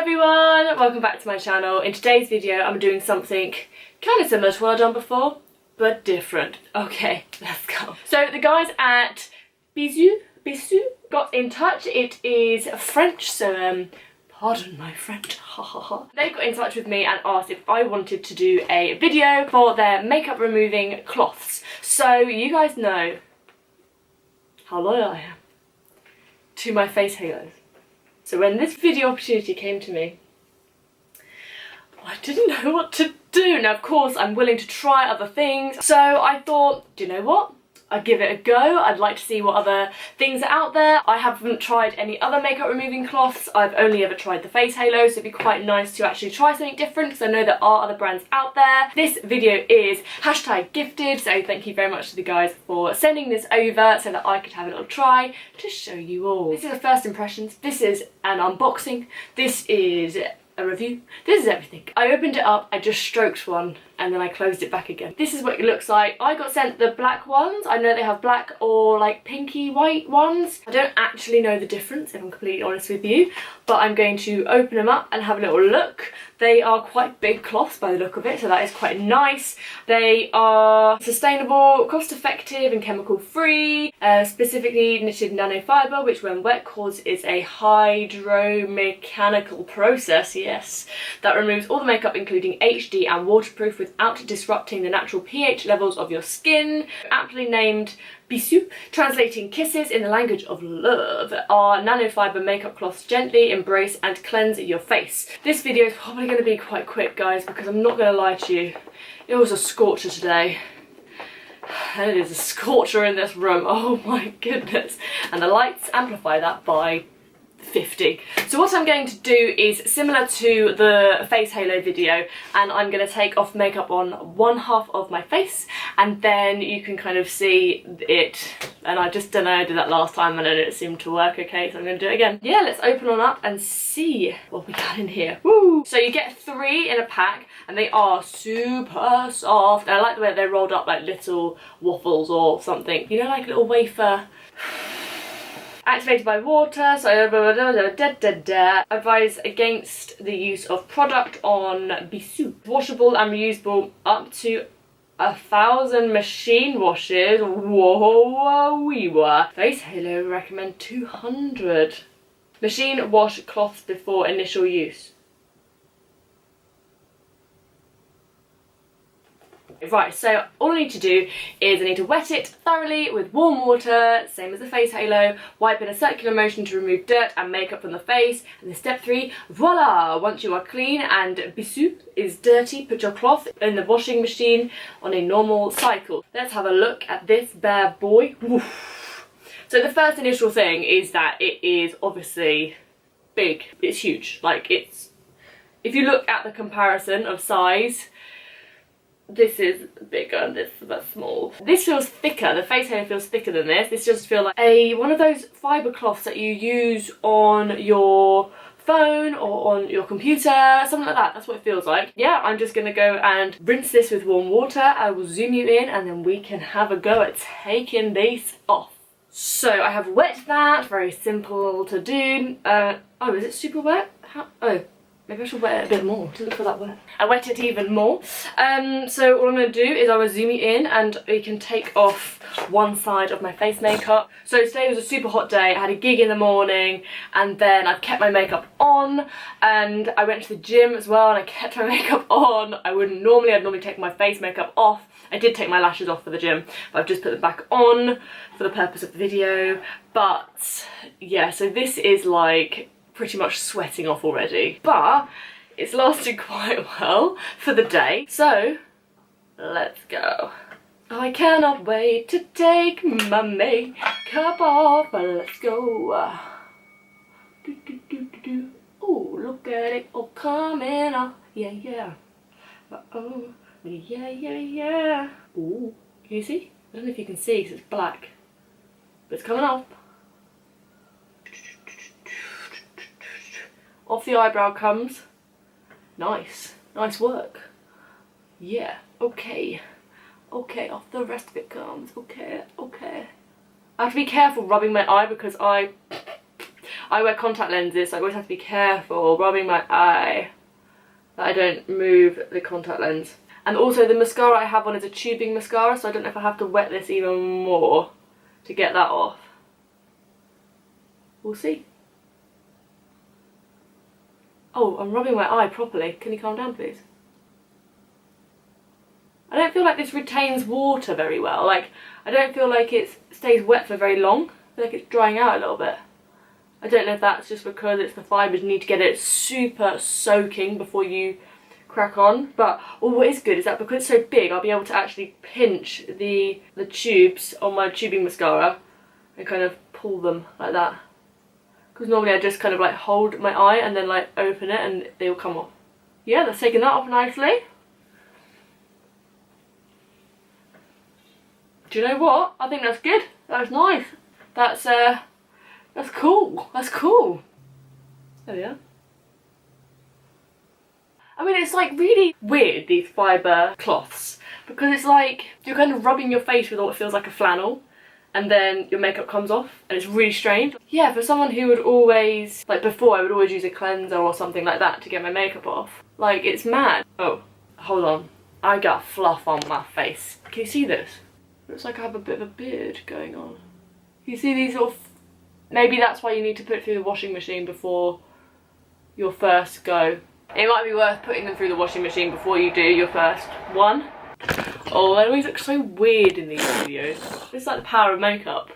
everyone, welcome back to my channel. In today's video I'm doing something kind of similar to what I've done before, but different. Okay, let's go. So the guys at Bisous got in touch. It is French, so pardon my French, ha ha ha. They got in touch with me and asked if I wanted to do a video for their makeup removing cloths. So you guys know how loyal I am to my face halos. So when this video opportunity came to me, I didn't know what to do. Now of course I'm willing to try other things, so I thought, do you know what? I'd give it a go. I'd like to see what other things are out there. I haven't tried any other makeup removing cloths. I've only ever tried the face halo, so it'd be quite nice to actually try something different because I know there are other brands out there. This video is #gifted, so thank you very much to the guys for sending this over so that I could have a little try to show you all. This is the first impressions. This is an unboxing. This is a review. This is everything. I opened it up, I just stroked one and then I closed it back again. This is what it looks like. I got sent the black ones. I know they have black or like pinky white ones. I don't actually know the difference if I'm completely honest with you, but I'm going to open them up and have a little look. They are quite big cloths by the look of it, so that is quite nice. They are sustainable, cost effective and chemical free, specifically knitted nanofibre, which when wet causes a hydromechanical process, yes, that removes all the makeup including HD and waterproof without disrupting the natural pH levels of your skin. Aptly named Bisous, translating kisses in the language of love, are nanofibre makeup cloths gently embrace and cleanse your face. This video is probably going to be quite quick, guys, because I'm not going to lie to you. It was a scorcher today. And it is a scorcher in this room, oh my goodness. And the lights amplify that by 50. So what I'm going to do is similar to the face halo video, and I'm going to take off makeup on one half of my face and then you can kind of see it. And I just don't know, I did that last time and it seemed to work okay, so I'm going to do it again. Yeah, let's open on up and see what we got in here. Woo! So you get 3 in a pack and they are super soft. And I like the way they're rolled up like little waffles or something, you know, like a little wafer. Activated by water, so advise against the use of product on Bisous. Washable and reusable up to 1,000 machine washes. Whoa, we were. Face halo recommend 200. Machine wash cloths before initial use. Right, so all I need to do is I need to wet it thoroughly with warm water, same as the face halo, wipe in a circular motion to remove dirt and makeup from the face, and then step 3, voila! Once you are clean and Bisous is dirty, put your cloth in the washing machine on a normal cycle. Let's have a look at this bad boy. Woof. So the first initial thing is that it is obviously big. It's huge. Like, it's, if you look at the comparison of size, this is bigger and this is small. This feels thicker, the face halo feels thicker than this. This just feels like one of those fibre cloths that you use on your phone or on your computer, something like that. That's what it feels like. Yeah, I'm just gonna go and rinse this with warm water. I will zoom you in and then we can have a go at taking these off. So I have wet that, very simple to do. Oh, is it super wet? Oh. Maybe I should wet it a bit more. It doesn't feel that wet. I wet it even more. So what I'm going to do is I will zoom you in and we can take off one side of my face makeup. So today was a super hot day. I had a gig in the morning and then I've kept my makeup on, and I went to the gym as well and I kept my makeup on. I'd normally take my face makeup off. I did take my lashes off for the gym, but I've just put them back on for the purpose of the video. But yeah, so this is like pretty much sweating off already, but it's lasted quite well for the day, so let's go. I cannot wait to take my makeup off. Let's go. Oh, look at it all coming off. Yeah, yeah. Uh-oh. Yeah, yeah, yeah. Ooh, can you see? I don't know if you can see because it's black, but it's coming off. Off the eyebrow comes. Nice. Nice work. Yeah. Okay. Okay, off the rest of it comes. Okay. Okay. I have to be careful rubbing my eye because I I wear contact lenses, so I always have to be careful rubbing my eye that I don't move the contact lens. And also the mascara I have on is a tubing mascara, so I don't know if I have to wet this even more to get that off. We'll see. Oh, I'm rubbing my eye properly. Can you calm down, please? I don't feel like this retains water very well. Like, I don't feel like it stays wet for very long. I feel like it's drying out a little bit. I don't know if that's just because it's the fibres, you need to get it super soaking before you crack on. But what is good is that because it's so big, I'll be able to actually pinch the tubes on my tubing mascara and kind of pull them like that. Because normally I just kind of like hold my eye and then like open it and they will come off. Yeah, that's taken that off nicely. Do you know what? I think that's good. That's nice. That's cool. That's cool. There we are. I mean, it's like really weird, these fibre cloths, because it's like you're kind of rubbing your face with what feels like a flannel, and then your makeup comes off, and it's really strange. Yeah, for someone who would always, like before, I would always use a cleanser or something like that to get my makeup off. Like, it's mad. Oh, hold on. I got fluff on my face. Can you see this? Looks like I have a bit of a beard going on. You see these sort of... Maybe that's why you need to put it through the washing machine before your first go. It might be worth putting them through the washing machine before you do your first one. Oh, they always look so weird in these videos. It's like the power of makeup.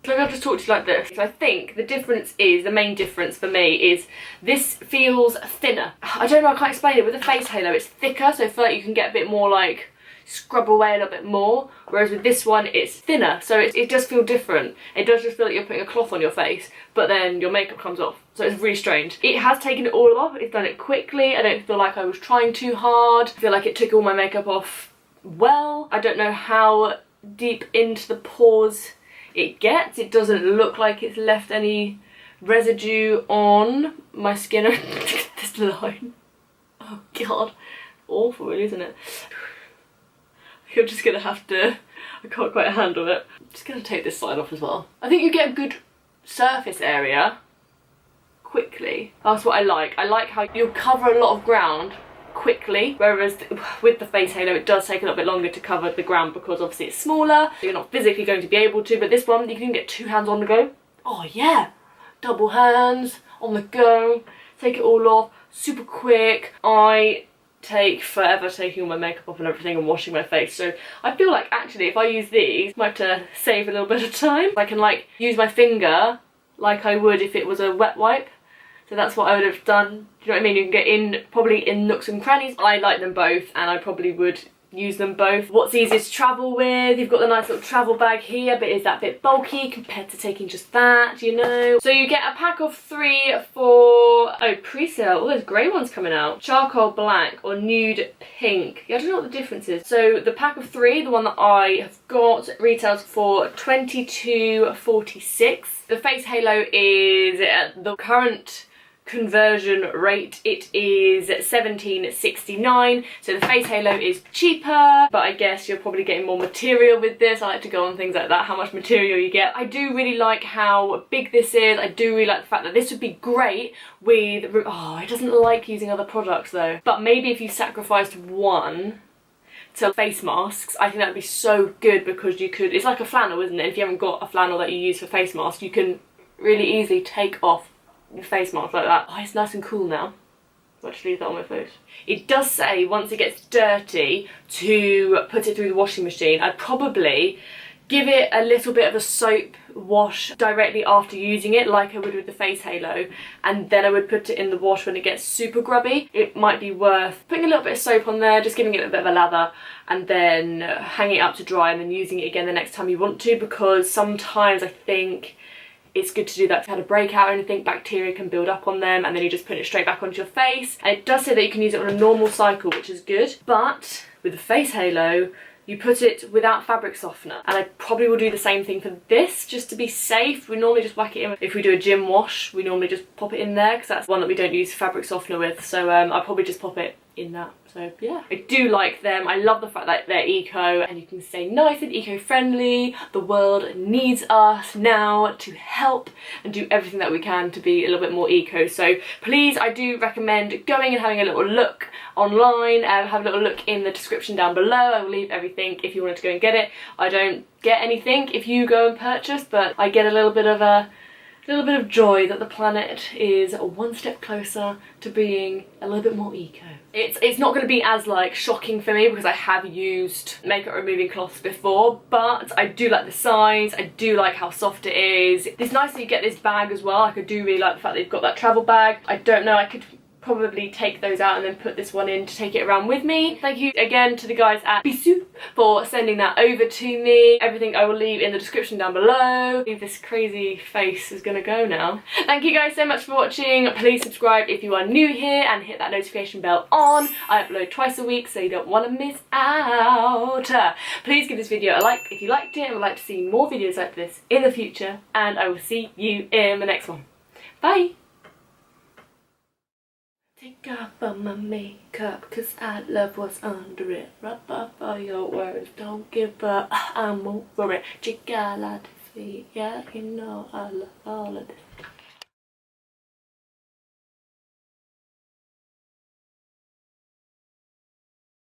So I'll just talk to you like this. So I think the difference is, the main difference for me is this feels thinner. I don't know, I can't explain it. With the face halo, it's thicker, so I feel like you can get a bit more like scrub away a little bit more, whereas with this one it's thinner, so it does feel different. It does just feel like you're putting a cloth on your face, but then your makeup comes off, so it's really strange. It has taken it all off, it's done it quickly. I don't feel like I was trying too hard. I feel like it took all my makeup off well. I don't know how deep into the pores it gets. It doesn't look like it's left any residue on my skin. This line, oh god, awful really, isn't it? You're just gonna have to, I can't quite handle it. I'm just gonna take this side off as well. I think you get a good surface area quickly. That's what I like. I like how you'll cover a lot of ground quickly, whereas with the face halo it does take a little bit longer to cover the ground because obviously it's smaller, so you're not physically going to be able to, but this one you can get 2 hands on the go. Oh yeah, double hands on the go, take it all off, super quick. I take forever taking all my makeup off and everything and washing my face, so I feel like actually if I use these, I might have to save a little bit of time. I can like use my finger like I would if it was a wet wipe, so that's what I would have done. Do you know what I mean? You can get in probably in nooks and crannies. I like them both and I probably would use them both. What's easiest to travel with? You've got the nice little travel bag here, but is that a bit bulky compared to taking just that, you know? So you get a pack of 3 for, oh, pre-sale, all those grey ones coming out. Charcoal black or nude pink. Yeah, I don't know what the difference is. So the pack of 3, the one that I have got, retails for $22.46. The face halo is at the current conversion rate, it is $17.69, so the face halo is cheaper, but I guess you're probably getting more material with this. I like to go on things like that, how much material you get. I do really like how big this is. I do really like the fact that this would be great with, oh, it doesn't like using other products though, but maybe if you sacrificed one to face masks, I think that would be so good, because you could, it's like a flannel, isn't it? If you haven't got a flannel that you use for face masks, you can really easily take off your face mask like that. Oh, it's nice and cool now. I'll just leave that on my face. It does say once it gets dirty to put it through the washing machine. I'd probably give it a little bit of a soap wash directly after using it, like I would with the face halo, and then I would put it in the wash when it gets super grubby. It might be worth putting a little bit of soap on there, just giving it a bit of a lather, and then hanging it up to dry and then using it again the next time you want to, because sometimes I think it's good to do that. If you had a breakout or anything, bacteria can build up on them, and then you just put it straight back onto your face. And it does say that you can use it on a normal cycle, which is good, but with the face halo you put it without fabric softener, and I probably will do the same thing for this just to be safe. We normally just whack it in. If we do a gym wash, we normally just pop it in there because that's one that we don't use fabric softener with, so I'll probably just pop it in that. So yeah, I do like them. I love the fact that they're eco and you can stay nice and eco-friendly. The world needs us now to help and do everything that we can to be a little bit more eco. So please, I do recommend going and having a little look online. Have a little look in the description down below. I will leave everything if you wanted to go and get it. I don't get anything if you go and purchase, but I get a little bit of joy that the planet is one step closer to being a little bit more eco. It's not going to be as like shocking for me because I have used makeup removing cloths before, but I do like the size, I do like how soft it is. It's nice that you get this bag as well. Like, I do really like the fact that you've got that travel bag. I don't know, I could probably take those out and then put this one in to take it around with me. Thank you again to the guys at Bisous for sending that over to me. Everything I will leave in the description down below. This crazy face is gonna go now. Thank you guys so much for watching. Please subscribe if you are new here and hit that notification bell on. I upload twice a week, so you don't want to miss out. Please give this video a like if you liked it and would like to see more videos like this in the future, and I will see you in the next one. Bye! Take off all my makeup, cause I love what's under it. Rub off all your words, don't give up, I'm over it. Chica la defeat, yeah, you know I love all of this.